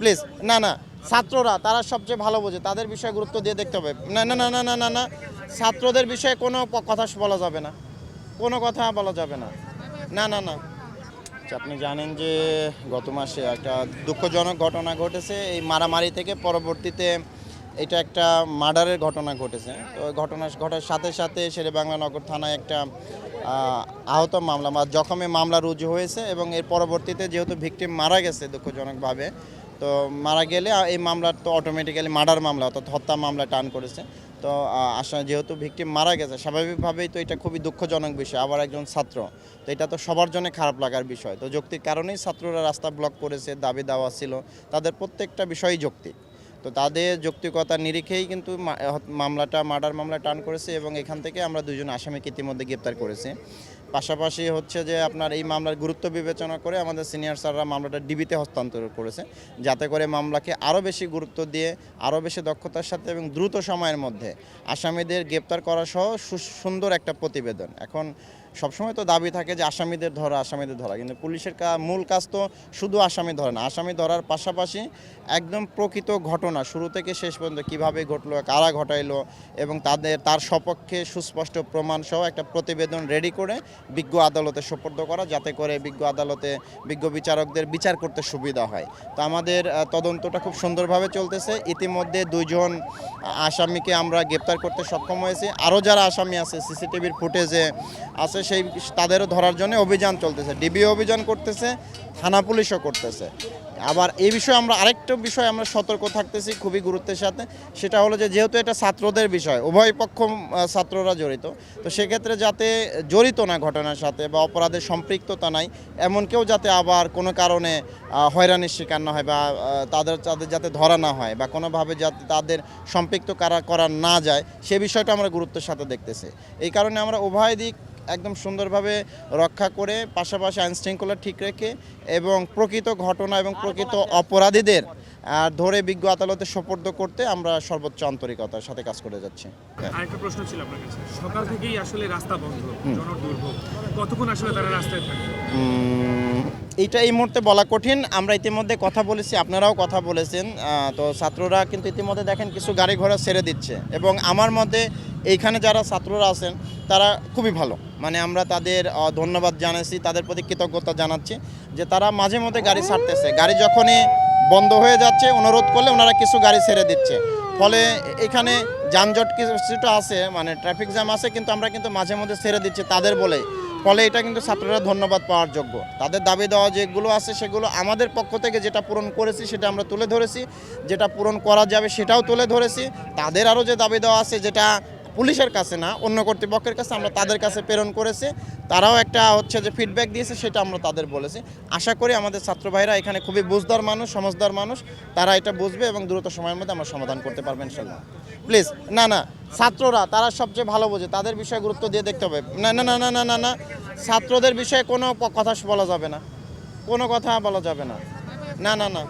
Please. না না, ছাত্ররা তারা সবচেয়ে ভালো বোঝে, তাদের বিষয়ে গুরুত্ব দিয়ে দেখতে হবে। না না না না না না না, ছাত্রদের বিষয়ে কোনো কথা বলা যাবে না, কোনো কথা বলা যাবে না। না না না। আচ্ছা, আপনি জানেন যে গত মাসে একটা দুঃখজনক ঘটনা ঘটেছে এই মারামারি থেকে পরবর্তীতে এটা একটা মার্ডারের ঘটনা ঘটেছে। তো ঘটনা ঘটার সাথে সাথে শেরেবাংলা নগর থানায় একটা আহত মামলা বা জখমে মামলা রুজু হয়েছে এবং এর পরবর্তীতে যেহেতু ভিকটিম মারা গেছে দুঃখজনকভাবে, তো মারা গেলে এই মামলার তো অটোমেটিক্যালি মার্ডার মামলা অর্থাৎ হত্যা মামলা টার্ন করেছে। তো আসলে যেহেতু ভিকটিম মারা গেছে স্বাভাবিকভাবেই তো এটা খুবই দুঃখজনক বিষয়, আবার একজন ছাত্র, তো এটা তো সবার জন্য খারাপ লাগার বিষয়। তো যৌক্তিক কারণেই ছাত্ররা রাস্তা ব্লক করেছে, দাবি দেওয়া ছিল, তাদের প্রত্যেকটা বিষয়ই যৌক্তিক। তো তাদের যৌক্তিকতার নিরিখেই কিন্তু মামলাটা মার্ডার মামলা টার্ন করেছে এবং এখান থেকে আমরা দুজন আসামিকে ইতিমধ্যে গ্রেপ্তার করেছি। পাশাপাশি হচ্ছে যে আপনার এই মামলার গুরুত্ব বিবেচনা করে আমাদের সিনিয়র স্যাররা মামলাটা ডিবিতে হস্তান্তর করেছে, যাতে করে মামলাকে আরও বেশি গুরুত্ব দিয়ে আরও বেশি দক্ষতার সাথে এবং দ্রুত সময়ের মধ্যে আসামিদের গ্রেপ্তার করা সহ সুন্দর একটা প্রতিবেদন। এখন সবসময় তো দাবি থাকে যে আসামিদের ধরা, কিন্তু পুলিশের মূল কাজ তো শুধু আসামি ধরে না, আসামি ধরার পাশাপাশি একদম প্রকৃত ঘটনা শুরু থেকে শেষ পর্যন্ত কীভাবে ঘটলো, কারা ঘটাইলো এবং তার সপক্ষে সুস্পষ্ট প্রমাণ সহ একটা প্রতিবেদন রেডি করে বিজ্ঞ আদালতে সোপর্দ করা, যাতে করে বিজ্ঞ বিচারকদের বিচার করতে সুবিধা হয়। তো আমাদের তদন্তটা খুব সুন্দরভাবে চলতেছে। ইতিমধ্যে 2 জন আসামিকে আমরা গ্রেপ্তার করতে সক্ষম হয়েছি। আরও যারা আসামি আছে সিসিটিভির ফুটেজে আছে তাদেরও ধরার জন্য অভিযান চলতেছে, ডিবিও অভিযান করতেছে, থানা পুলিশও করতেছে। আবার এই বিষয়ে আরেকটা বিষয় আমরা সতর্ক থাকতেছি খুবই গুরুত্বের সাথে, সেটা হলো যে যেহেতু এটা ছাত্রদের বিষয়, উভয় পক্ষ ছাত্ররা জড়িত, তো সেক্ষেত্রে যাতে জড়িত না ঘটনার সাথে বা অপরাধের সম্পৃক্ততা নাই এমন কেউ যাতে আবার কোনো কারণে হয়রানির শিকার না হয় বা তাদের যাতে ধরা না হয় বা কোনোভাবে যাতে তাদের সম্পৃক্ত করা না যায়, সে বিষয়টা আমরা গুরুত্বের সাথে দেখতেছি। এই কারণে আমরা উভয় দিক একদম সুন্দরভাবে রক্ষা করে পাশাপাশি আইনশৃঙ্খলা ঠিক রেখে এবং প্রকৃত ঘটনা এবং প্রকৃত অপরাধীদের ধরে বিজ্ঞ আদালতে সোপর্দ করতে আমরা সর্বোচ্চ আন্তরিকতার সাথে কাজ করে যাচ্ছি। আরেকটা প্রশ্ন ছিল আপনার কাছে, সকাল থেকেই আসলে রাস্তা বন্ধ, জনদুর্ভোগ, কতক্ষণ আসলে তারা রাস্তায় থাকে? এইটা এই মুহূর্তে বলা কঠিন। আমরা ইতিমধ্যে কথা বলেছি, আপনারাও কথা বলেছেন। তো ছাত্ররা কিন্তু ইতিমধ্যে দেখেন কিছু গাড়ি ঘোড়া ছেড়ে দিচ্ছে এবং আমার মতে এইখানে যারা ছাত্ররা আছেন তারা খুবই ভালো, মানে আমরা তাদের ধন্যবাদ জানাচ্ছি, তাদের প্রতি কৃতজ্ঞতা জানাচ্ছি যে তারা মাঝে মধ্যে গাড়ি ছাড়তেছে। গাড়ি যখনই বন্ধ হয়ে যাচ্ছে অনুরোধ করলে ওনারা কিছু গাড়ি ছেড়ে দিচ্ছে, ফলে এখানে যানজট কিছুটা আছে, মানে ট্রাফিক জ্যাম আছে, কিন্তু আমরা কিন্তু মাঝে মধ্যে ছেড়ে দিচ্ছি তাদের বলেই, ফলে এটা কিন্তু ছাত্ররা ধন্যবাদ পাওয়ার যোগ্য। তাদের দাবি দেওয়া যেগুলো আছে সেগুলো আমাদের পক্ষ থেকে যেটা পূরণ করেছি সেটা আমরা তুলে ধরেছি, যেটা পূরণ করা যাবে সেটাও তুলে ধরেছি। তাদের আরও যে দাবি দেওয়া আছে যেটা পুলিশের কাছে না অন্য কর্তৃপক্ষের কাছে আমরা তাদের কাছে প্রেরণ করেছি, তারাও একটা হচ্ছে যে ফিডব্যাক দিয়েছে, সেটা আমরা তাদের বলেছি। আশা করি আমাদের ছাত্র ভাইরা এখানে খুবই বুঝদার মানুষ, সমঝদার মানুষ, তারা এটা বুঝবে এবং দ্রুত সময়ের মধ্যে আমরা সমাধান করতে পারবেন ইনশাল্লাহ। প্লিজ। না না, ছাত্ররা তারা সবচেয়ে ভালো বোঝে, তাদের বিষয়ে গুরুত্ব দিয়ে দেখতে হবে। না না না না না না না, ছাত্রদের বিষয়ে কোনো কথা বলা যাবে না, কোনো কথা বলা যাবে না। না না না।